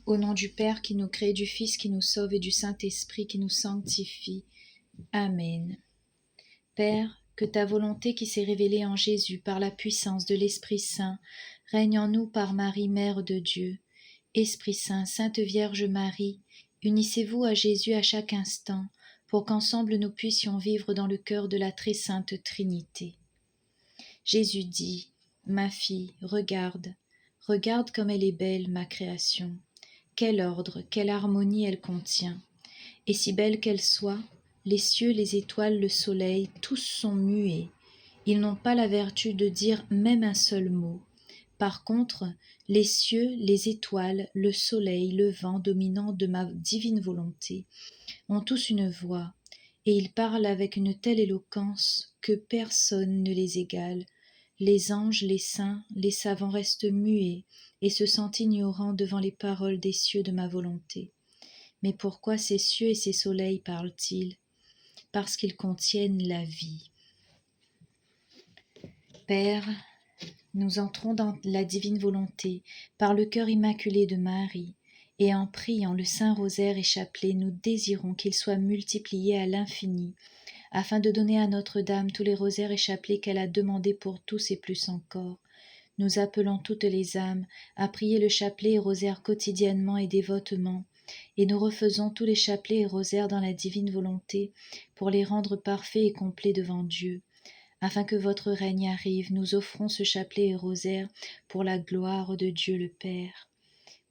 Au nom du Père qui nous crée, du Fils qui nous sauve et du Saint-Esprit qui nous sanctifie. Amen. Père, que ta volonté qui s'est révélée en Jésus par la puissance de l'Esprit Saint règne en nous par Marie, Mère de Dieu. Esprit Saint, Sainte Vierge Marie, unissez-vous à Jésus à chaque instant, pour qu'ensemble nous puissions vivre dans le cœur de la très sainte Trinité. Jésus dit, ma fille, regarde comme elle est belle, ma création. Quel ordre, quelle harmonie elle contient. Et si belle qu'elle soit, les cieux, les étoiles, le soleil, tous sont muets. Ils n'ont pas la vertu de dire même un seul mot. Par contre, les cieux, les étoiles, le soleil, le vent dominant de ma divine volonté ont tous une voix, et ils parlent avec une telle éloquence que personne ne les égale. Les anges, les saints, les savants restent muets et se sentent ignorants devant les paroles des cieux de ma volonté. Mais pourquoi ces cieux et ces soleils parlent-ils ? Parce qu'ils contiennent la vie. Père, nous entrons dans la divine volonté par le cœur immaculé de Marie, et en priant le Saint Rosaire et Chapelet, nous désirons qu'il soit multiplié à l'infini, afin de donner à Notre-Dame tous les rosaires et chapelets qu'elle a demandés pour tous et plus encore. Nous appelons toutes les âmes à prier le chapelet et rosaire quotidiennement et dévotement, et nous refaisons tous les chapelets et rosaires dans la divine volonté pour les rendre parfaits et complets devant Dieu. Afin que votre règne arrive, nous offrons ce chapelet et rosaire pour la gloire de Dieu le Père,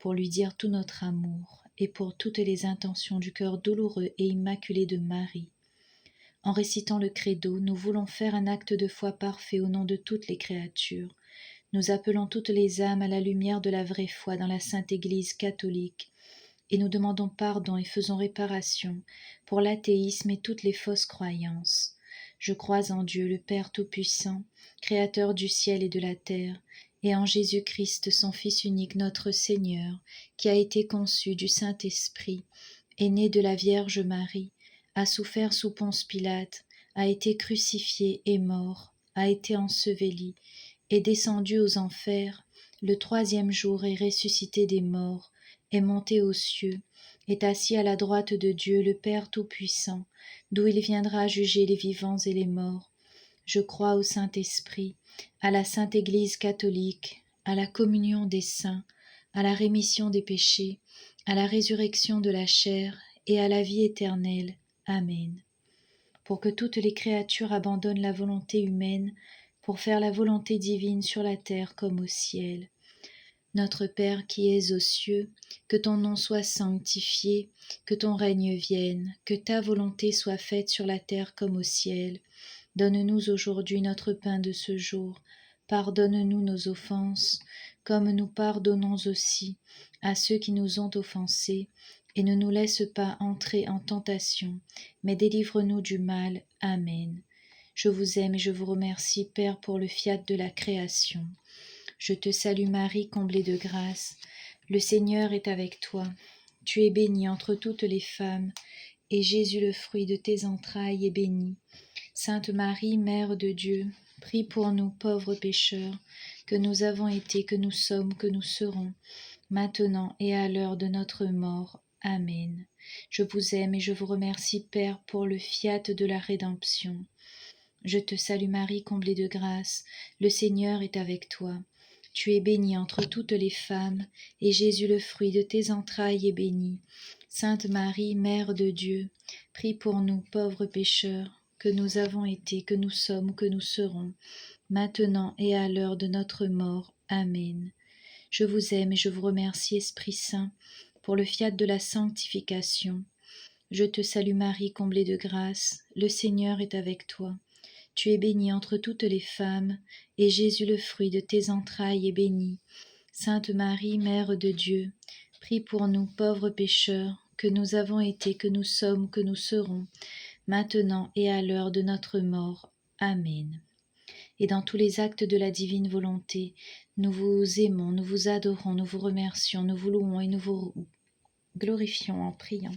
pour lui dire tout notre amour et pour toutes les intentions du cœur douloureux et immaculé de Marie. En récitant le credo, nous voulons faire un acte de foi parfait au nom de toutes les créatures. Nous appelons toutes les âmes à la lumière de la vraie foi dans la Sainte Église catholique, et nous demandons pardon et faisons réparation pour l'athéisme et toutes les fausses croyances. Je crois en Dieu, le Père Tout-Puissant, Créateur du ciel et de la terre, et en Jésus-Christ, son Fils unique, notre Seigneur, qui a été conçu du Saint-Esprit, est né de la Vierge Marie, a souffert sous Ponce Pilate, a été crucifié et mort, a été enseveli, est descendu aux enfers, le troisième jour est ressuscité des morts, est monté aux cieux, est assis à la droite de Dieu le Père Tout-Puissant, d'où il viendra juger les vivants et les morts. Je crois au Saint-Esprit, à la Sainte Église catholique, à la communion des saints, à la rémission des péchés, à la résurrection de la chair et à la vie éternelle. Amen. Pour que toutes les créatures abandonnent la volonté humaine, pour faire la volonté divine sur la terre comme au ciel. Notre Père qui es aux cieux, que ton nom soit sanctifié, que ton règne vienne, que ta volonté soit faite sur la terre comme au ciel. Donne-nous aujourd'hui notre pain de ce jour. Pardonne-nous nos offenses, comme nous pardonnons aussi à ceux qui nous ont offensés, et ne nous laisse pas entrer en tentation, mais délivre-nous du mal. Amen. Je vous aime et je vous remercie, Père, pour le fiat de la création. Je te salue Marie, comblée de grâce. Le Seigneur est avec toi. Tu es bénie entre toutes les femmes, et Jésus, le fruit de tes entrailles, est béni. Sainte Marie, Mère de Dieu, prie pour nous pauvres pécheurs, que nous avons été, que nous sommes, que nous serons, maintenant et à l'heure de notre mort. Amen. Je vous aime et je vous remercie, Père, pour le fiat de la rédemption. Je te salue Marie, comblée de grâce, le Seigneur est avec toi. Tu es bénie entre toutes les femmes, et Jésus, le fruit de tes entrailles, est béni. Sainte Marie, Mère de Dieu, prie pour nous pauvres pécheurs, que nous avons été, que nous sommes, que nous serons, maintenant et à l'heure de notre mort. Amen. Je vous aime et je vous remercie, Esprit Saint, pour le fiat de la sanctification. Je te salue Marie, comblée de grâce, le Seigneur est avec toi. Tu es bénie entre toutes les femmes, et Jésus, le fruit de tes entrailles, est béni. Sainte Marie, Mère de Dieu, prie pour nous pauvres pécheurs, que nous avons été, que nous sommes, que nous serons, maintenant et à l'heure de notre mort. Amen. Et dans tous les actes de la divine volonté, nous vous aimons, nous vous adorons, nous vous remercions, nous vous louons et nous vous glorifions en priant.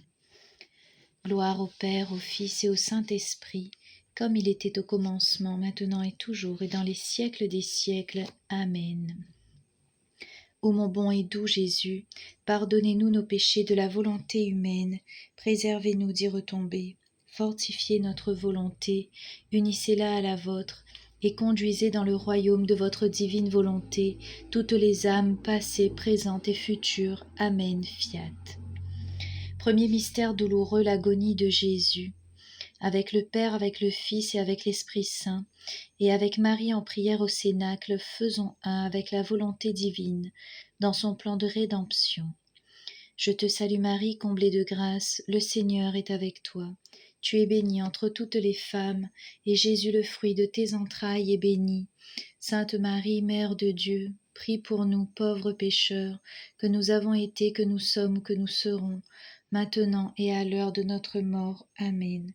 Gloire au Père, au Fils et au Saint-Esprit, comme il était au commencement, maintenant et toujours, et dans les siècles des siècles. Amen. Ô mon bon et doux Jésus, pardonnez-nous nos péchés de la volonté humaine, préservez-nous d'y retomber, fortifiez notre volonté, unissez-la à la vôtre, et conduisez dans le royaume de votre divine volonté toutes les âmes passées, présentes et futures. Amen. Fiat. Premier mystère douloureux, l'agonie de Jésus. Avec le Père, avec le Fils et avec l'Esprit Saint, et avec Marie en prière au Cénacle, faisons un avec la volonté divine, dans son plan de rédemption. Je te salue Marie, comblée de grâce, le Seigneur est avec toi. Tu es bénie entre toutes les femmes, et Jésus, le fruit de tes entrailles, est béni. Sainte Marie, Mère de Dieu, prie pour nous pauvres pécheurs, que nous avons été, que nous sommes, que nous serons, maintenant et à l'heure de notre mort. Amen.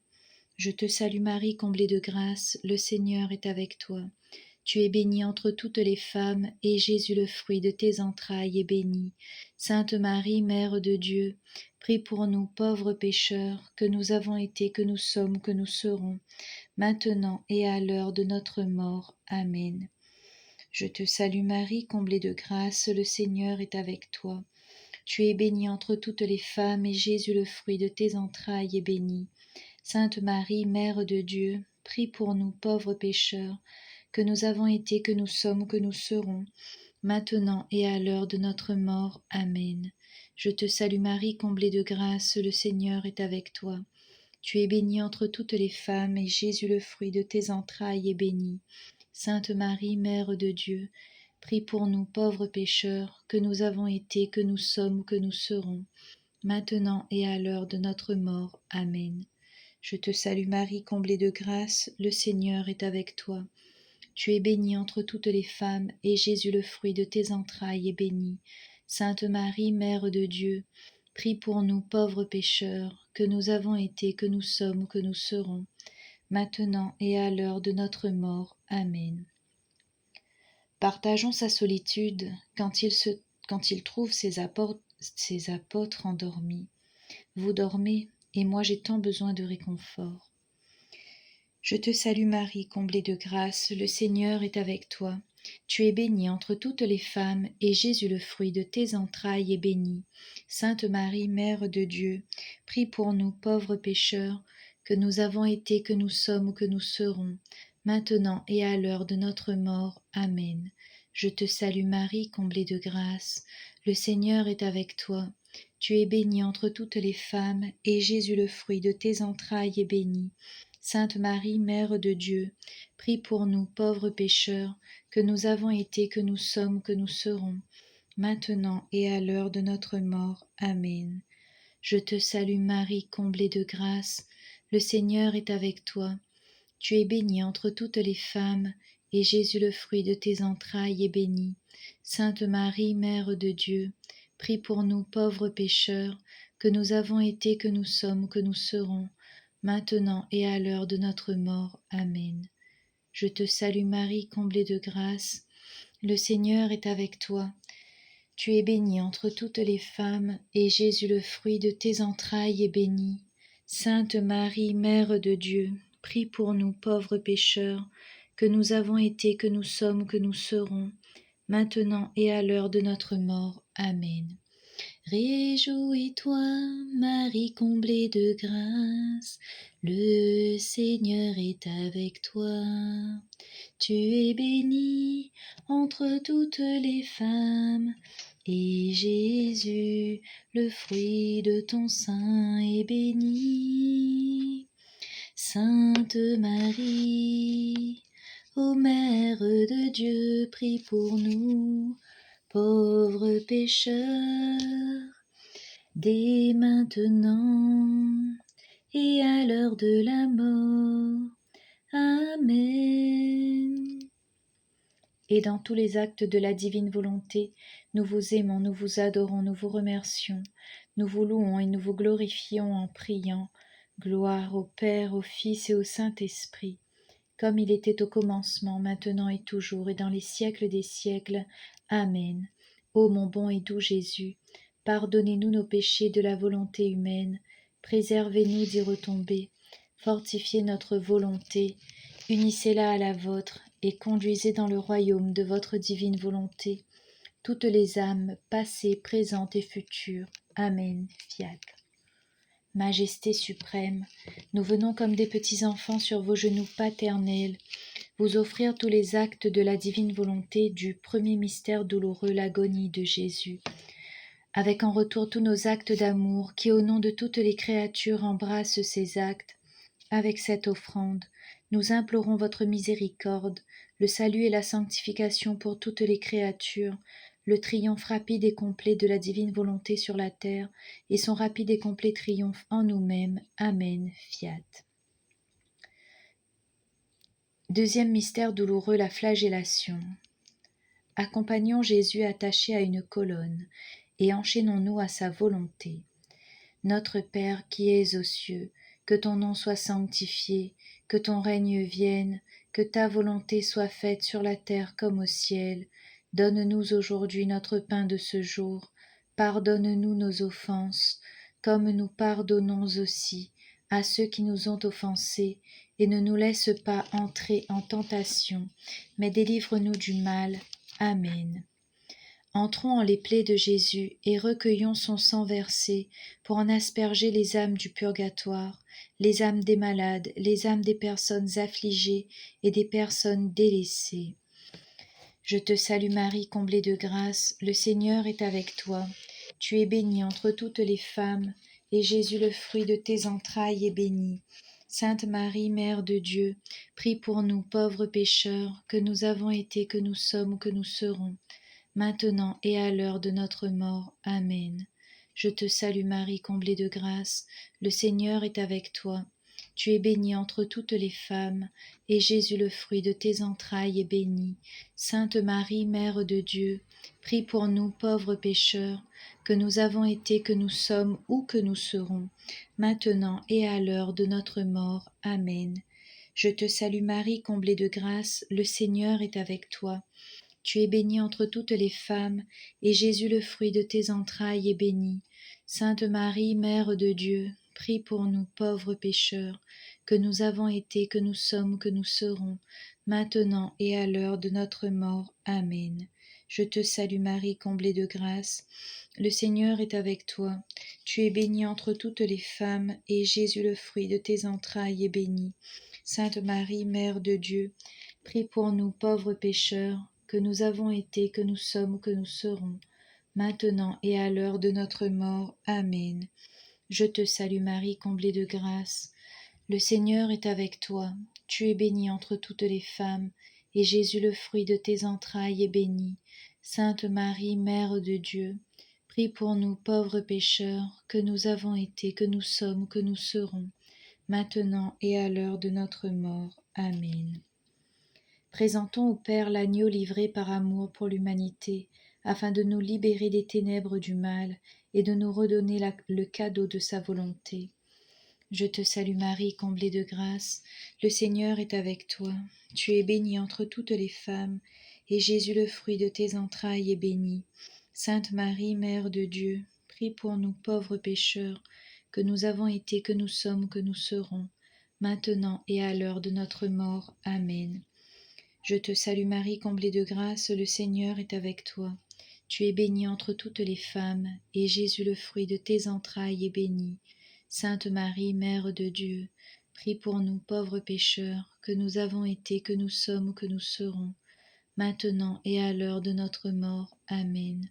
Je te salue Marie, comblée de grâce, le Seigneur est avec toi. Tu es bénie entre toutes les femmes, et Jésus, le fruit de tes entrailles, est béni. Sainte Marie, Mère de Dieu, prie pour nous pauvres pécheurs, que nous avons été, que nous sommes, que nous serons, maintenant et à l'heure de notre mort. Amen. Je te salue Marie, comblée de grâce, le Seigneur est avec toi. Tu es bénie entre toutes les femmes, et Jésus, le fruit de tes entrailles, est béni. Sainte Marie, Mère de Dieu, prie pour nous pauvres pécheurs, que nous avons été, que nous sommes, que nous serons, maintenant et à l'heure de notre mort. Amen. Je te salue Marie, comblée de grâce, le Seigneur est avec toi. Tu es bénie entre toutes les femmes, et Jésus, le fruit de tes entrailles, est béni. Sainte Marie, Mère de Dieu, prie pour nous pauvres pécheurs, que nous avons été, que nous sommes, que nous serons, maintenant et à l'heure de notre mort. Amen. Je te salue Marie, comblée de grâce, le Seigneur est avec toi. Tu es bénie entre toutes les femmes, et Jésus, le fruit de tes entrailles, est béni. Sainte Marie, Mère de Dieu, prie pour nous pauvres pécheurs, que nous avons été, que nous sommes, que nous serons, maintenant et à l'heure de notre mort. Amen. Partageons sa solitude quand il trouve ses apôtres endormis. Vous dormez, et moi j'ai tant besoin de réconfort. Je te salue Marie, comblée de grâce, le Seigneur est avec toi. Tu es bénie entre toutes les femmes, et Jésus, le fruit de tes entrailles, est béni. Sainte Marie, Mère de Dieu, prie pour nous pauvres pécheurs, que nous avons été, que nous sommes, que nous serons, maintenant et à l'heure de notre mort. Amen. Je te salue Marie, comblée de grâce, le Seigneur est avec toi. Tu es bénie entre toutes les femmes, et Jésus, le fruit de tes entrailles, est béni. Sainte Marie, Mère de Dieu, prie pour nous pauvres pécheurs, que nous avons été, que nous sommes, que nous serons, maintenant et à l'heure de notre mort. Amen. Je te salue Marie, comblée de grâce, le Seigneur est avec toi. Tu es bénie entre toutes les femmes, et Jésus, le fruit de tes entrailles, est béni. Sainte Marie, Mère de Dieu, prie pour nous pauvres pécheurs, que nous avons été, que nous sommes, que nous serons, maintenant et à l'heure de notre mort. Amen. Je te salue Marie, comblée de grâce, le Seigneur est avec toi. Tu es bénie entre toutes les femmes, et Jésus, le fruit de tes entrailles, est béni. Sainte Marie, Mère de Dieu, prie pour nous pauvres pécheurs, que nous avons été, que nous sommes, que nous serons, maintenant et à l'heure de notre mort. Amen. Réjouis-toi, Marie, comblée de grâce, le Seigneur est avec toi. Tu es bénie entre toutes les femmes, et Jésus, le fruit de ton sein, est béni. Sainte Marie, ô Mère de Dieu, prie pour nous, pauvres pécheurs, dès maintenant et à l'heure de la mort. Amen. Et dans tous les actes de la divine volonté, nous vous aimons, nous vous adorons, nous vous remercions, nous vous louons et nous vous glorifions en priant. Gloire au Père, au Fils et au Saint-Esprit, comme il était au commencement, maintenant et toujours, et dans les siècles des siècles. Amen. Ô mon bon et doux Jésus, pardonnez-nous nos péchés de la volonté humaine, préservez-nous d'y retomber, fortifiez notre volonté, unissez-la à la vôtre, et conduisez dans le royaume de votre divine volonté toutes les âmes, passées, présentes et futures. Amen. Fiat. Majesté suprême, nous venons comme des petits enfants sur vos genoux paternels, vous offrir tous les actes de la divine volonté du premier mystère douloureux, l'agonie de Jésus, avec en retour tous nos actes d'amour qui, au nom de toutes les créatures, embrassent ces actes. Avec cette offrande, nous implorons votre miséricorde, le salut et la sanctification pour toutes les créatures, le triomphe rapide et complet de la divine volonté sur la terre, et son rapide et complet triomphe en nous-mêmes. Amen. Fiat. Deuxième mystère douloureux, la flagellation. Accompagnons Jésus attaché à une colonne, et enchaînons-nous à sa volonté. Notre Père qui es aux cieux, que ton nom soit sanctifié, que ton règne vienne, que ta volonté soit faite sur la terre comme au ciel. Donne-nous aujourd'hui notre pain de ce jour. Pardonne-nous nos offenses, comme nous pardonnons aussi à ceux qui nous ont offensés, et ne nous laisse pas entrer en tentation, mais délivre-nous du mal. Amen. Entrons en les plaies de Jésus et recueillons son sang versé pour en asperger les âmes du purgatoire, les âmes des malades, les âmes des personnes affligées et des personnes délaissées. Je te salue Marie, comblée de grâce, le Seigneur est avec toi. Tu es bénie entre toutes les femmes, et Jésus, le fruit de tes entrailles, est béni. Sainte Marie, Mère de Dieu, prie pour nous pauvres pécheurs, que nous avons été, que nous sommes ou que nous serons, maintenant et à l'heure de notre mort. Amen. Je te salue Marie, comblée de grâce, le Seigneur est avec toi. Tu es bénie entre toutes les femmes, et Jésus, le fruit de tes entrailles, est béni. Sainte Marie, Mère de Dieu, prie pour nous pauvres pécheurs, que nous avons été, que nous sommes ou que nous serons, maintenant et à l'heure de notre mort. Amen. Je te salue Marie, comblée de grâce, le Seigneur est avec toi. Tu es bénie entre toutes les femmes, et Jésus, le fruit de tes entrailles, est béni. Sainte Marie, Mère de Dieu, prie pour nous pauvres pécheurs, que nous avons été, que nous sommes, que nous serons, maintenant et à l'heure de notre mort. Amen. Je te salue Marie, comblée de grâce, le Seigneur est avec toi. Tu es bénie entre toutes les femmes, et Jésus, le fruit de tes entrailles, est béni. Sainte Marie, Mère de Dieu, prie pour nous pauvres pécheurs, que nous avons été, que nous sommes, que nous serons, maintenant et à l'heure de notre mort. Amen. Je te salue Marie, comblée de grâce. Le Seigneur est avec toi. Tu es bénie entre toutes les femmes, et Jésus, le fruit de tes entrailles, est béni. Sainte Marie, Mère de Dieu, prie pour nous pauvres pécheurs, que nous avons été, que nous sommes, que nous serons, maintenant et à l'heure de notre mort. Amen. Présentons au Père l'agneau livré par amour pour l'humanité, afin de nous libérer des ténèbres du mal et de nous redonner le cadeau de sa volonté. Je te salue Marie, comblée de grâce, le Seigneur est avec toi. Tu es bénie entre toutes les femmes, et Jésus, le fruit de tes entrailles, est béni. Sainte Marie, Mère de Dieu, prie pour nous pauvres pécheurs, que nous avons été, que nous sommes, que nous serons, maintenant et à l'heure de notre mort. Amen. Je te salue Marie, comblée de grâce, le Seigneur est avec toi. Tu es bénie entre toutes les femmes, et Jésus, le fruit de tes entrailles, est béni. Sainte Marie, Mère de Dieu, prie pour nous pauvres pécheurs, que nous avons été, que nous sommes, que nous serons, maintenant et à l'heure de notre mort. Amen.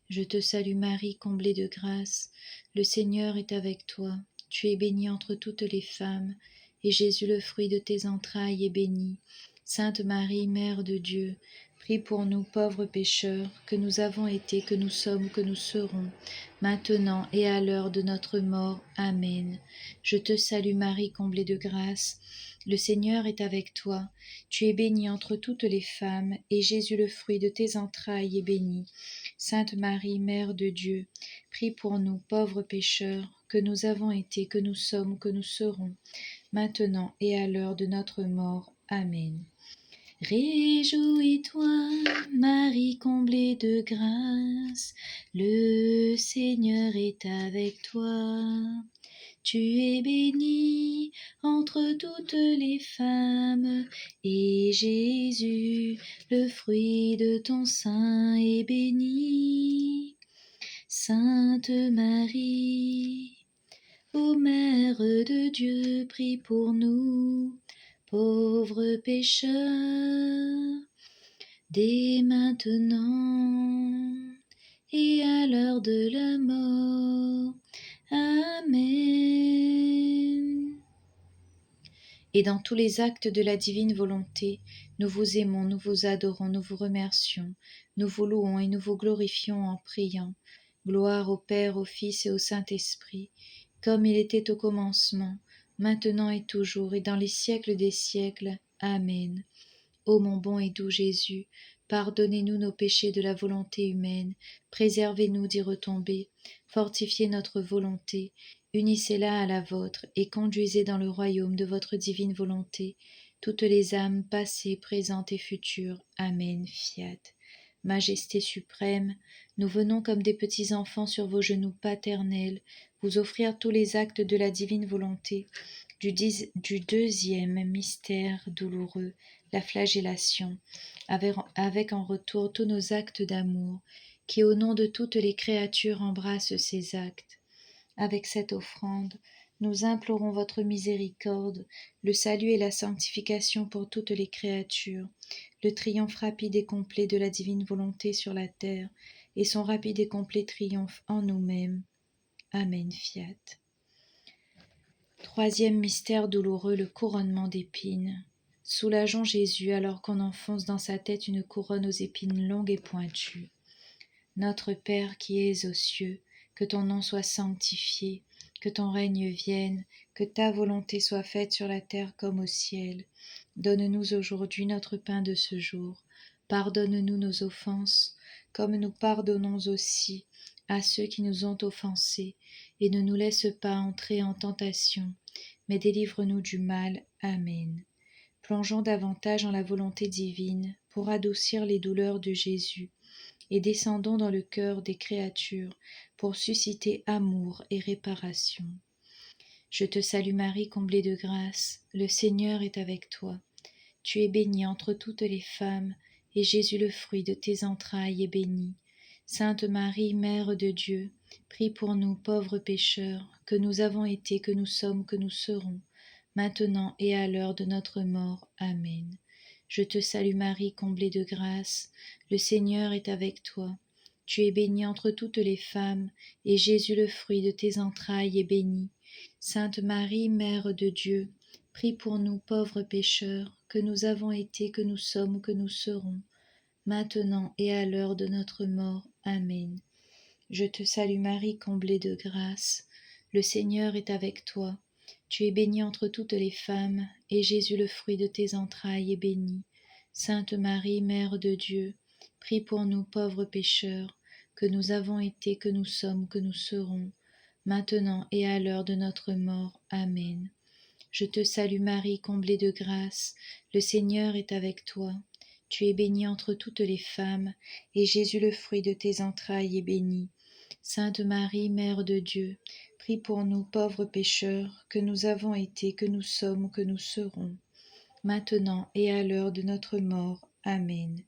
Je te salue Marie, comblée de grâce, le Seigneur est avec toi. Tu es bénie entre toutes les femmes, et Jésus, le fruit de tes entrailles, est béni. Sainte Marie, Mère de Dieu, prie pour nous pauvres pécheurs, que nous avons été, que nous sommes, que nous serons, maintenant et à l'heure de notre mort. Amen. Je te salue Marie, comblée de grâce, le Seigneur est avec toi. Tu es bénie entre toutes les femmes, et Jésus, le fruit de tes entrailles, est béni. Sainte Marie, Mère de Dieu, prie pour nous pauvres pécheurs, que nous avons été, que nous sommes, que nous serons, maintenant et à l'heure de notre mort. Amen. Réjouis-toi, Marie, comblée de grâce, le Seigneur est avec toi. Tu es bénie entre toutes les femmes, et Jésus, le fruit de ton sein, est béni. Sainte Marie, ô Mère de Dieu, prie pour nous, pauvres pécheurs, dès maintenant et à l'heure de la mort. Amen. Et dans tous les actes de la divine volonté, nous vous aimons, nous vous adorons, nous vous remercions, nous vous louons et nous vous glorifions en priant. Gloire au Père, au Fils et au Saint-Esprit, comme il était au commencement, maintenant et toujours, et dans les siècles des siècles. Amen. Ô mon bon et doux Jésus, pardonnez-nous nos péchés de la volonté humaine, préservez-nous d'y retomber, fortifiez notre volonté, unissez-la à la vôtre, et conduisez dans le royaume de votre divine volonté toutes les âmes passées, présentes et futures. Amen. Fiat. Majesté suprême, nous venons comme des petits enfants sur vos genoux paternels, vous offrir tous les actes de la divine volonté du deuxième mystère douloureux, la flagellation, avec en retour tous nos actes d'amour, qui au nom de toutes les créatures embrassent ces actes. Avec cette offrande, nous implorons votre miséricorde, le salut et la sanctification pour toutes les créatures, le triomphe rapide et complet de la divine volonté sur la terre, et son rapide et complet triomphe en nous-mêmes. Amen. Fiat. Troisième mystère douloureux, le couronnement d'épines. Soulageons Jésus alors qu'on enfonce dans sa tête une couronne aux épines longues et pointues. Notre Père qui es aux cieux, que ton nom soit sanctifié, que ton règne vienne, que ta volonté soit faite sur la terre comme au ciel. Donne-nous aujourd'hui notre pain de ce jour. Pardonne-nous nos offenses, comme nous pardonnons aussi à ceux qui nous ont offensés, et ne nous laisse pas entrer en tentation, mais délivre-nous du mal. Amen. Plongeons davantage en la volonté divine pour adoucir les douleurs de Jésus, et descendons dans le cœur des créatures pour susciter amour et réparation. Je te salue Marie, comblée de grâce, le Seigneur est avec toi. Tu es bénie entre toutes les femmes, et Jésus, le fruit de tes entrailles, est béni. Sainte Marie, Mère de Dieu, prie pour nous pauvres pécheurs, que nous avons été, que nous sommes, que nous serons, maintenant et à l'heure de notre mort. Amen. Je te salue Marie, comblée de grâce, le Seigneur est avec toi. Tu es bénie entre toutes les femmes, et Jésus, le fruit de tes entrailles, est béni. Sainte Marie, Mère de Dieu, prie pour nous pauvres pécheurs, que nous avons été, que nous sommes, que nous serons, maintenant et à l'heure de notre mort. Amen. Je te salue Marie, comblée de grâce, le Seigneur est avec toi. Tu es bénie entre toutes les femmes, et Jésus, le fruit de tes entrailles, est béni. Sainte Marie, Mère de Dieu, prie pour nous pauvres pécheurs, que nous avons été, que nous sommes, que nous serons, maintenant et à l'heure de notre mort. Amen. Je te salue Marie, comblée de grâce, le Seigneur est avec toi. Tu es bénie entre toutes les femmes, et Jésus, le fruit de tes entrailles, est béni. Sainte Marie, Mère de Dieu, prie pour nous pauvres pécheurs, que nous avons été, que nous sommes, que nous serons, maintenant et à l'heure de notre mort. Amen.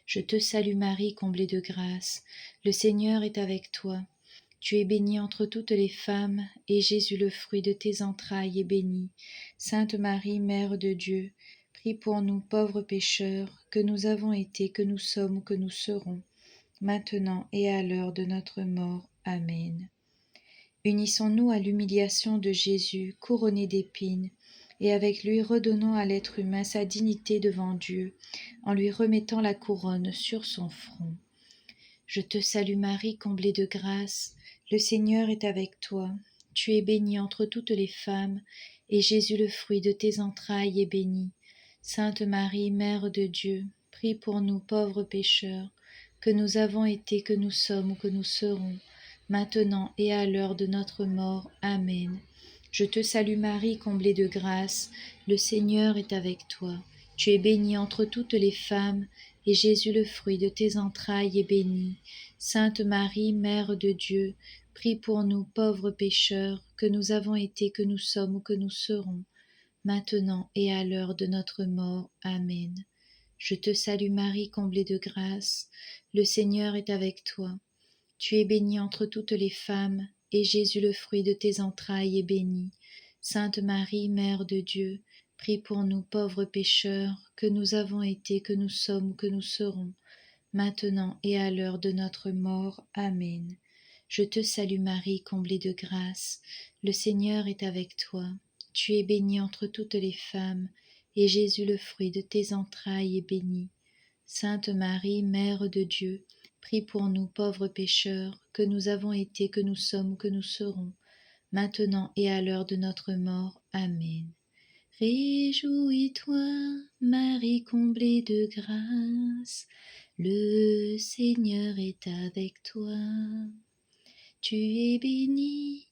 Je te salue Marie, comblée de grâce, le Seigneur est avec toi. Tu es bénie entre toutes les femmes, et Jésus, le fruit de tes entrailles, est béni. Sainte Marie, Mère de Dieu, prie pour nous pauvres pécheurs, que nous avons été, que nous sommes, que nous serons, maintenant et à l'heure de notre mort. Amen. Unissons-nous à l'humiliation de Jésus, couronné d'épines, et avec lui redonnons à l'être humain sa dignité devant Dieu, en lui remettant la couronne sur son front. Je te salue Marie, comblée de grâce, le Seigneur est avec toi. Tu es bénie entre toutes les femmes, et Jésus, le fruit de tes entrailles, est béni. Sainte Marie, Mère de Dieu, prie pour nous pauvres pécheurs, que nous avons été, que nous sommes ou que nous serons, maintenant et à l'heure de notre mort. Amen. Je te salue Marie, comblée de grâce, le Seigneur est avec toi. Tu es bénie entre toutes les femmes, et Jésus, le fruit de tes entrailles, est béni. Sainte Marie, Mère de Dieu, prie pour nous pauvres pécheurs, que nous avons été, que nous sommes ou que nous serons, maintenant et à l'heure de notre mort. Amen. Je te salue Marie, comblée de grâce, le Seigneur est avec toi. Tu es bénie entre toutes les femmes, et Jésus, le fruit de tes entrailles, est béni. Sainte Marie, Mère de Dieu, prie pour nous pauvres pécheurs, que nous avons été, que nous sommes ou que nous serons, maintenant et à l'heure de notre mort. Amen. Je te salue Marie, comblée de grâce, le Seigneur est avec toi. Tu es bénie entre toutes les femmes, et Jésus, le fruit de tes entrailles, est béni. Sainte Marie, Mère de Dieu, prie pour nous pauvres pécheurs, que nous avons été, que nous sommes ou que nous serons, maintenant et à l'heure de notre mort. Amen. Réjouis-toi, Marie comblée de grâce, le Seigneur est avec toi. Tu es bénie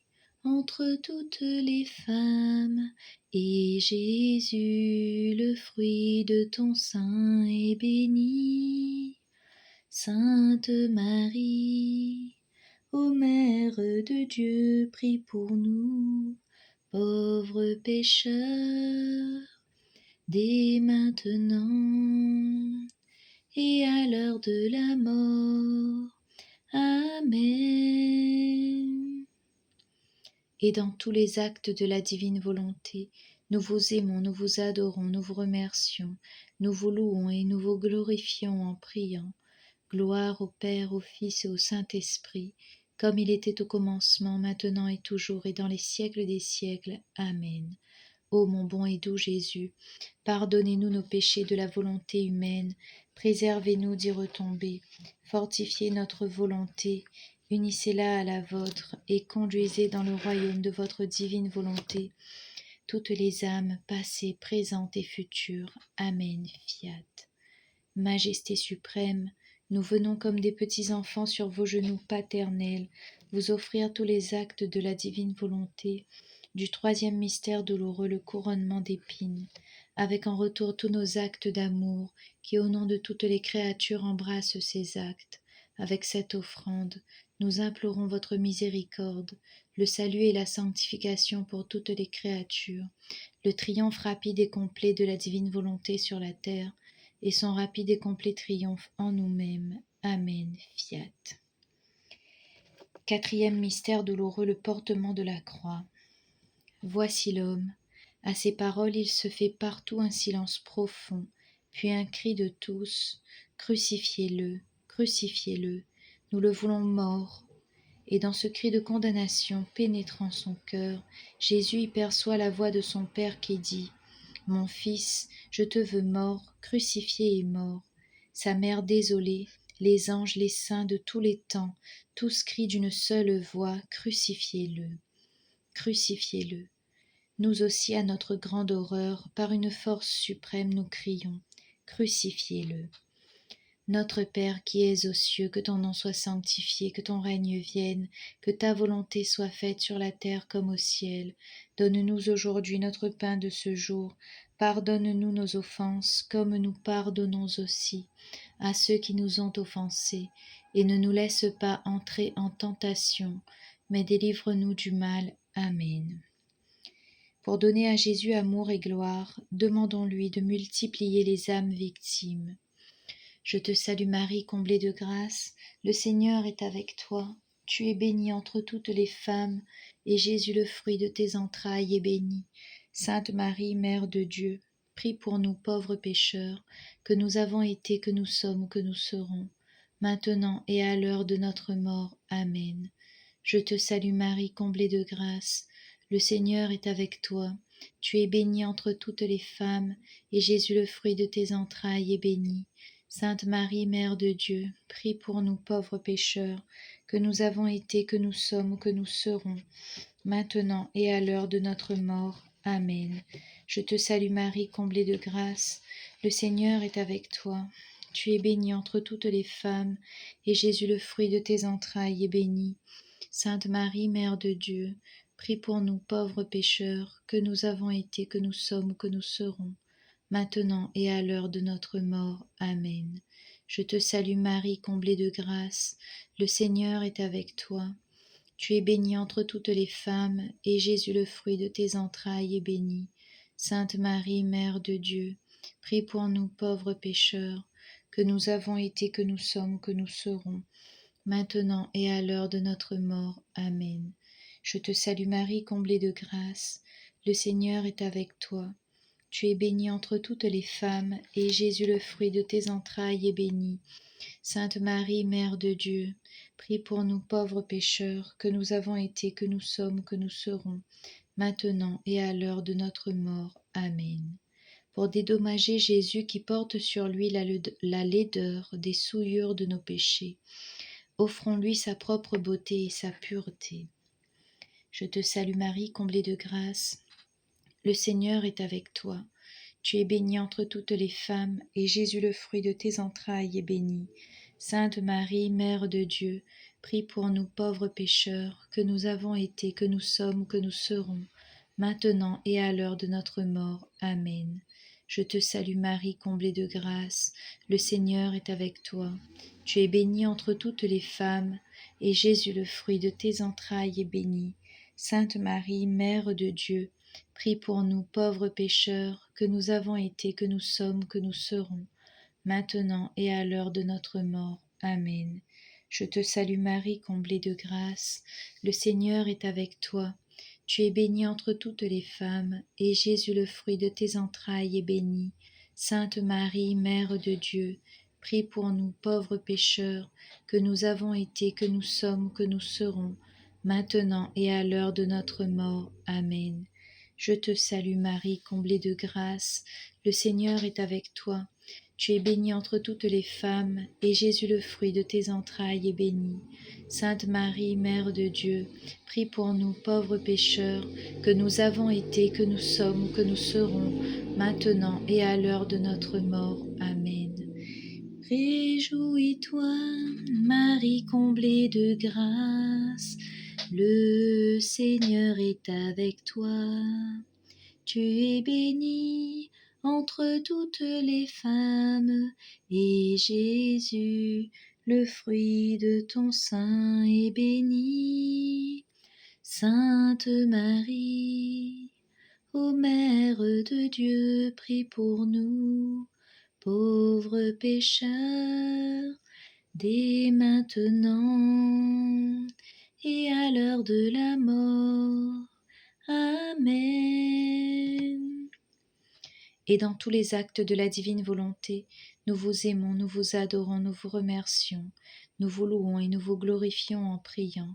entre toutes les femmes, et Jésus, le fruit de ton sein, est béni. Sainte Marie, ô Mère de Dieu, prie pour nous, pauvres pécheurs, dès maintenant et à l'heure de la mort. Amen. Et dans tous les actes de la divine volonté, nous vous aimons, nous vous adorons, nous vous remercions, nous vous louons et nous vous glorifions en priant. Gloire au Père, au Fils et au Saint-Esprit, comme il était au commencement, maintenant et toujours, et dans les siècles des siècles. Amen. Ô mon bon et doux Jésus, pardonnez-nous nos péchés de la volonté humaine, préservez-nous d'y retomber, fortifiez notre volonté, unissez-la à la vôtre, et conduisez dans le royaume de votre divine volonté toutes les âmes passées, présentes et futures. Amen. Fiat. Majesté suprême, nous venons comme des petits enfants sur vos genoux paternels, vous offrir tous les actes de la divine volonté, du troisième mystère douloureux, le couronnement d'épines, avec en retour tous nos actes d'amour, qui au nom de toutes les créatures embrassent ces actes. Avec cette offrande, nous implorons votre miséricorde, le salut et la sanctification pour toutes les créatures, le triomphe rapide et complet de la divine volonté sur la terre, et son rapide et complet triomphe en nous-mêmes. Amen. Fiat. Quatrième mystère douloureux, le portement de la croix. Voici l'homme. À ces paroles, il se fait partout un silence profond, puis un cri de tous. Crucifiez-le, crucifiez-le. Nous le voulons mort. Et dans ce cri de condamnation pénétrant son cœur, Jésus y perçoit la voix de son Père qui dit: Mon fils, je te veux mort, crucifié et mort. Sa mère désolée, les anges, les saints de tous les temps, tous crient d'une seule voix: Crucifiez-le, crucifiez-le. Nous aussi, à notre grande horreur, par une force suprême, nous crions: Crucifiez-le. Notre Père qui es aux cieux, que ton nom soit sanctifié, que ton règne vienne, que ta volonté soit faite sur la terre comme au ciel. Donne-nous aujourd'hui notre pain de ce jour. Pardonne-nous nos offenses, comme nous pardonnons aussi à ceux qui nous ont offensés. Et ne nous laisse pas entrer en tentation, mais délivre-nous du mal. Amen. Pour donner à Jésus amour et gloire, demandons-lui de multiplier les âmes victimes. Je te salue Marie, comblée de grâce, le Seigneur est avec toi. Tu es bénie entre toutes les femmes, et Jésus, le fruit de tes entrailles, est béni. Sainte Marie, Mère de Dieu, prie pour nous pauvres pécheurs, que nous avons été, que nous sommes ou que nous serons, maintenant et à l'heure de notre mort. Amen. Je te salue Marie, comblée de grâce, le Seigneur est avec toi. Tu es bénie entre toutes les femmes, et Jésus, le fruit de tes entrailles, est béni. Sainte Marie, Mère de Dieu, prie pour nous pauvres pécheurs, que nous avons été, que nous sommes ou que nous serons, maintenant et à l'heure de notre mort. Amen. Je te salue Marie, comblée de grâce, le Seigneur est avec toi. Tu es bénie entre toutes les femmes, et Jésus, le fruit de tes entrailles, est béni. Sainte Marie, Mère de Dieu, prie pour nous pauvres pécheurs, que nous avons été, que nous sommes ou que nous serons, maintenant et à l'heure de notre mort. Amen. Je te salue Marie, comblée de grâce, le Seigneur est avec toi. Tu es bénie entre toutes les femmes, et Jésus, le fruit de tes entrailles, est béni. Sainte Marie, Mère de Dieu, prie pour nous pauvres pécheurs, que nous avons été, que nous sommes, que nous serons, maintenant et à l'heure de notre mort. Amen. Je te salue Marie, comblée de grâce, le Seigneur est avec toi. Tu es bénie entre toutes les femmes, et Jésus, le fruit de tes entrailles, est béni. Sainte Marie, Mère de Dieu, prie pour nous pauvres pécheurs, que nous avons été, que nous sommes, que nous serons, maintenant et à l'heure de notre mort. Amen. Pour dédommager Jésus qui porte sur lui la laideur des souillures de nos péchés, offrons-lui sa propre beauté et sa pureté. Je te salue Marie, comblée de grâce, le Seigneur est avec toi. Tu es bénie entre toutes les femmes, et Jésus, le fruit de tes entrailles, est béni. Sainte Marie, Mère de Dieu, prie pour nous pauvres pécheurs, que nous avons été, que nous sommes, que nous serons, maintenant et à l'heure de notre mort. Amen. Je te salue Marie, comblée de grâce, le Seigneur est avec toi. Tu es bénie entre toutes les femmes, et Jésus, le fruit de tes entrailles, est béni. Sainte Marie, Mère de Dieu, prie pour nous pauvres pécheurs, que nous avons été, que nous sommes, que nous serons, maintenant et à l'heure de notre mort. Amen. Je te salue Marie, comblée de grâce, le Seigneur est avec toi. Tu es bénie entre toutes les femmes, et Jésus, le fruit de tes entrailles, est béni. Sainte Marie, Mère de Dieu, prie pour nous pauvres pécheurs, que nous avons été, que nous sommes, que nous serons, maintenant et à l'heure de notre mort. Amen. Je te salue Marie, comblée de grâce, le Seigneur est avec toi. Tu es bénie entre toutes les femmes, et Jésus, le fruit de tes entrailles, est béni. Sainte Marie, Mère de Dieu, prie pour nous pauvres pécheurs, que nous avons été, que nous sommes, que nous serons, maintenant et à l'heure de notre mort. Amen. Réjouis-toi, Marie, comblée de grâce, le Seigneur est avec toi. Tu es bénie entre toutes les femmes, et Jésus, le fruit de ton sein, est béni. Sainte Marie, ô Mère de Dieu, prie pour nous, pauvres pécheurs, dès maintenant et à l'heure de la mort. Amen. Et dans tous les actes de la divine volonté, nous vous aimons, nous vous adorons, nous vous remercions, nous vous louons et nous vous glorifions en priant.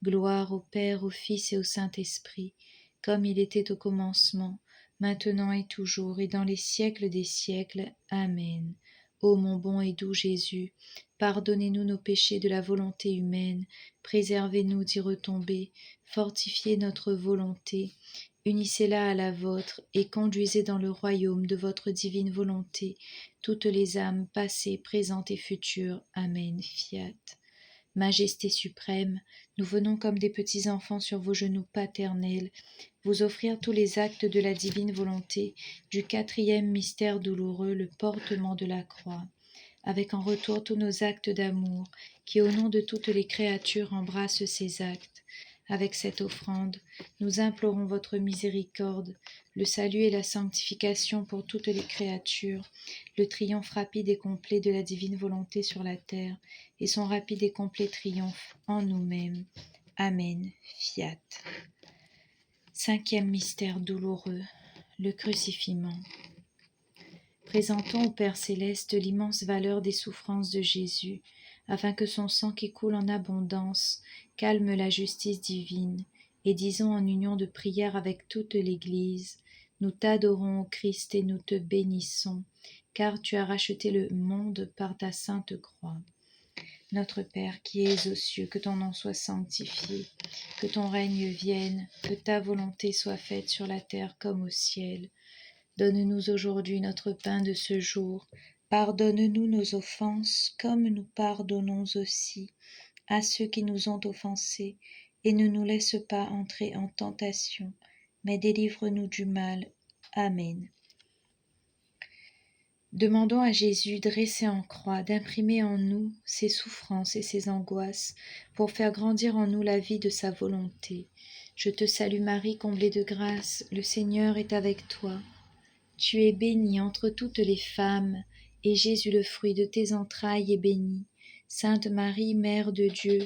Gloire au Père, au Fils et au Saint-Esprit, comme il était au commencement, maintenant et toujours, et dans les siècles des siècles. Amen. Ô mon bon et doux Jésus, pardonnez-nous nos péchés de la volonté humaine, préservez-nous d'y retomber, fortifiez notre volonté, unissez-la à la vôtre, et conduisez dans le royaume de votre divine volonté toutes les âmes passées, présentes et futures. Amen. Fiat. Majesté suprême, nous venons comme des petits enfants sur vos genoux paternels, vous offrir tous les actes de la divine volonté du 4e mystère douloureux, le portement de la croix, avec en retour tous nos actes d'amour, qui au nom de toutes les créatures embrassent ces actes. Avec cette offrande, nous implorons votre miséricorde, le salut et la sanctification pour toutes les créatures, le triomphe rapide et complet de la divine volonté sur la terre, et son rapide et complet triomphe en nous-mêmes. Amen. Fiat. 5e mystère douloureux, le crucifiement. Présentons au Père céleste l'immense valeur des souffrances de Jésus, afin que son sang qui coule en abondance calme la justice divine, et disons en union de prière avec toute l'Église, nous t'adorons, ô Christ, et nous te bénissons, car tu as racheté le monde par ta sainte croix. Notre Père qui es aux cieux, que ton nom soit sanctifié, que ton règne vienne, que ta volonté soit faite sur la terre comme au ciel. Donne-nous aujourd'hui notre pain de ce jour. Pardonne-nous nos offenses, comme nous pardonnons aussi à ceux qui nous ont offensés, et ne nous laisse pas entrer en tentation, mais délivre-nous du mal. Amen. Demandons à Jésus, dressé en croix, d'imprimer en nous ses souffrances et ses angoisses, pour faire grandir en nous la vie de sa volonté. Je te salue Marie, comblée de grâce, le Seigneur est avec toi. Tu es bénie entre toutes les femmes, et Jésus, le fruit de tes entrailles, est béni. Sainte Marie, Mère de Dieu,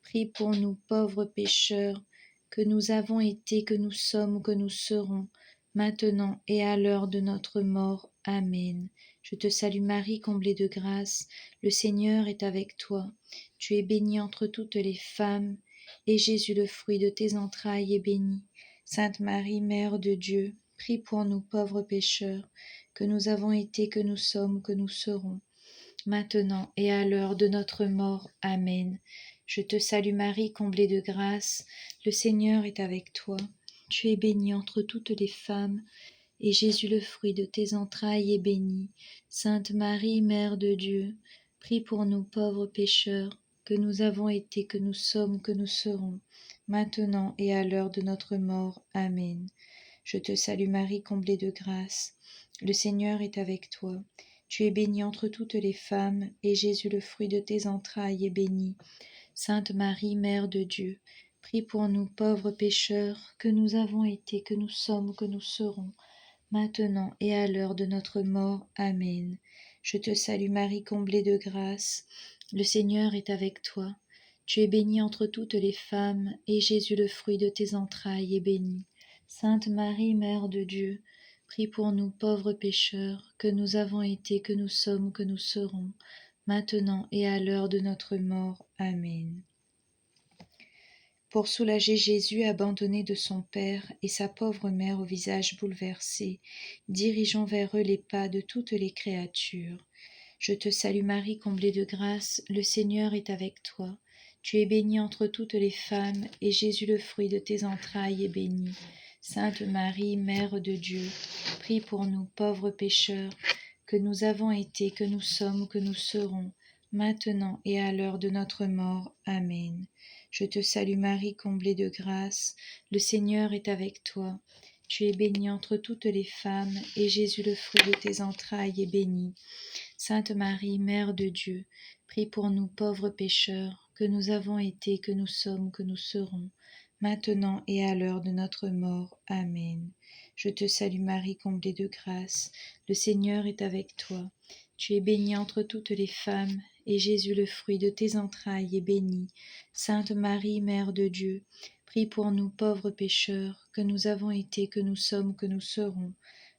prie pour nous pauvres pécheurs, que nous avons été, que nous sommes ou que nous serons, maintenant et à l'heure de notre mort. Amen. Je te salue Marie, comblée de grâce, le Seigneur est avec toi. Tu es bénie entre toutes les femmes, et Jésus, le fruit de tes entrailles, est béni. Sainte Marie, Mère de Dieu, prie pour nous pauvres pécheurs, que nous avons été, que nous sommes, que nous serons, maintenant et à l'heure de notre mort. Amen. Je te salue Marie, comblée de grâce, le Seigneur est avec toi. Tu es bénie entre toutes les femmes, et Jésus, le fruit de tes entrailles, est béni. Sainte Marie, Mère de Dieu, prie pour nous pauvres pécheurs, que nous avons été, que nous sommes, que nous serons, maintenant et à l'heure de notre mort. Amen. Je te salue Marie, comblée de grâce. Le Seigneur est avec toi. Tu es bénie entre toutes les femmes, et Jésus, le fruit de tes entrailles, est béni. Sainte Marie, Mère de Dieu, prie pour nous pauvres pécheurs, que nous avons été, que nous sommes, que nous serons, maintenant et à l'heure de notre mort. Amen. Je te salue Marie, comblée de grâce. Le Seigneur est avec toi. Tu es bénie entre toutes les femmes, et Jésus, le fruit de tes entrailles, est béni. Sainte Marie, Mère de Dieu, prie pour nous pauvres pécheurs, que nous avons été, que nous sommes, que nous serons, maintenant et à l'heure de notre mort. Amen. Pour soulager Jésus abandonné de son Père et sa pauvre mère au visage bouleversé, dirigeons vers eux les pas de toutes les créatures. Je te salue Marie, comblée de grâce, le Seigneur est avec toi. Tu es bénie entre toutes les femmes, et Jésus, le fruit de tes entrailles, est béni. Sainte Marie, Mère de Dieu, prie pour nous pauvres pécheurs, que nous avons été, que nous sommes, que nous serons, maintenant et à l'heure de notre mort. Amen. Je te salue Marie, comblée de grâce, le Seigneur est avec toi. Tu es bénie entre toutes les femmes, et Jésus, le fruit de tes entrailles, est béni. Sainte Marie, Mère de Dieu, prie pour nous pauvres pécheurs, que nous avons été, que nous sommes, que nous serons, maintenant et à l'heure de notre mort. Amen. Je te salue Marie, comblée de grâce, le Seigneur est avec toi. Tu es bénie entre toutes les femmes, et Jésus, le fruit de tes entrailles, est béni. Sainte Marie, Mère de Dieu, prie pour nous pauvres pécheurs, que nous avons été, que nous sommes, que nous serons,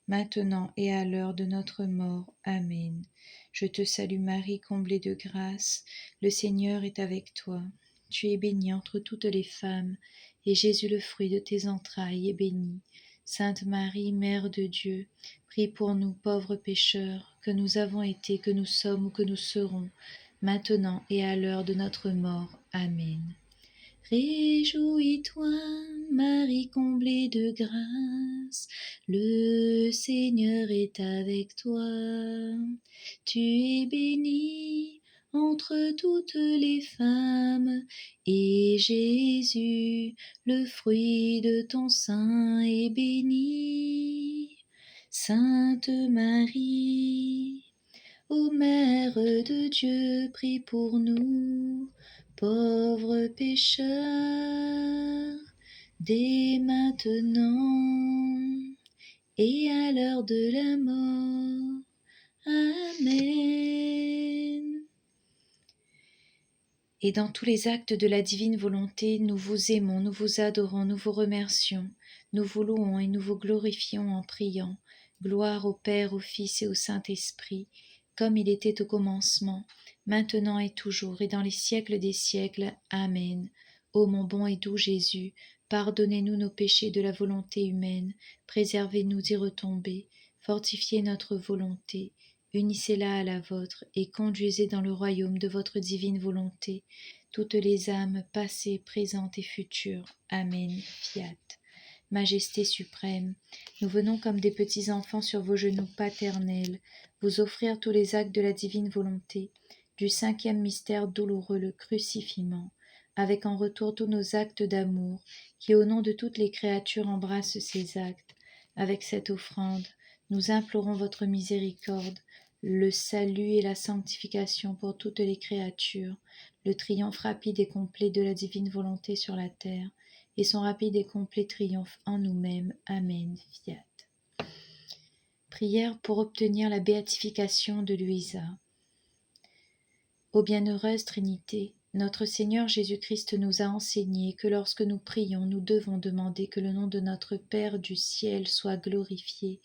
maintenant et à l'heure de notre mort. Amen. Je te salue Marie, comblée de grâce, le Seigneur est avec toi. Tu es bénie entre toutes les femmes, et Jésus, le fruit de tes entrailles, est béni. Sainte Marie, Mère de Dieu, prie pour nous pauvres pécheurs, que nous avons été, que nous sommes ou que nous serons, maintenant et à l'heure de notre mort. Amen. Réjouis-toi, Marie comblée de grâce, le Seigneur est avec toi. Tu es bénie entre toutes les femmes, et Jésus, le fruit de ton sein, est béni. Sainte Marie, ô Mère de Dieu, prie pour nous, pauvres pécheurs, dès maintenant et à l'heure de la mort. Amen. Et dans tous les actes de la divine volonté, nous vous aimons, nous vous adorons, nous vous remercions, nous vous louons et nous vous glorifions en priant. Gloire au Père, au Fils et au Saint-Esprit, comme il était au commencement, maintenant et toujours, et dans les siècles des siècles. Amen. Ô mon bon et doux Jésus, pardonnez-nous nos péchés de la volonté humaine, préservez-nous d'y retomber, fortifiez notre volonté, unissez-la à la vôtre, et conduisez dans le royaume de votre divine volonté toutes les âmes passées, présentes et futures. Amen. Fiat. Majesté suprême, nous venons comme des petits enfants sur vos genoux paternels, vous offrir tous les actes de la divine volonté, du 5e mystère douloureux, le crucifiement, avec en retour tous nos actes d'amour, qui au nom de toutes les créatures embrassent ces actes. Avec cette offrande, nous implorons votre miséricorde, le salut et la sanctification pour toutes les créatures, le triomphe rapide et complet de la divine volonté sur la terre, et son rapide et complet triomphe en nous-mêmes. Amen. Fiat. Prière pour obtenir la béatification de Louisa. Ô bienheureuse Trinité, notre Seigneur Jésus-Christ nous a enseigné que lorsque nous prions, nous devons demander que le nom de notre Père du ciel soit glorifié,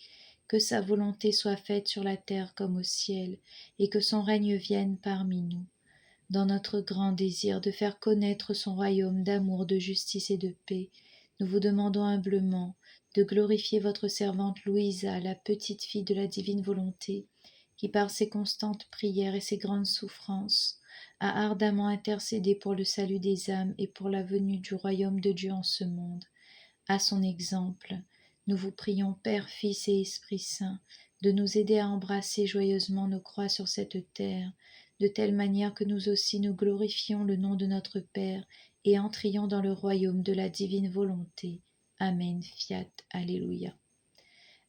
que sa volonté soit faite sur la terre comme au ciel, et que son règne vienne parmi nous. Dans notre grand désir de faire connaître son royaume d'amour, de justice et de paix, nous vous demandons humblement de glorifier votre servante Louisa, la petite fille de la divine volonté, qui par ses constantes prières et ses grandes souffrances a ardemment intercédé pour le salut des âmes et pour la venue du royaume de Dieu en ce monde. À son exemple, nous vous prions, Père, Fils et Esprit Saint, de nous aider à embrasser joyeusement nos croix sur cette terre, de telle manière que nous aussi nous glorifions le nom de notre Père et entrions dans le royaume de la divine volonté. Amen. Fiat. Alléluia.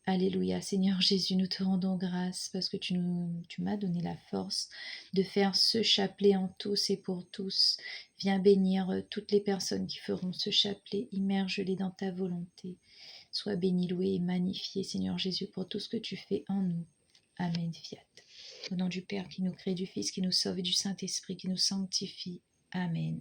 Alléluia. Seigneur Jésus, nous te rendons grâce parce que tu m'as donné la force de faire ce chapelet en tous et pour tous. Viens bénir toutes les personnes qui feront ce chapelet. Immerge-les dans ta volonté. Sois béni, loué et magnifié, Seigneur Jésus, pour tout ce que tu fais en nous. Amen. Fiat. Au nom du Père qui nous crée, du Fils qui nous sauve et du Saint-Esprit qui nous sanctifie. Amen.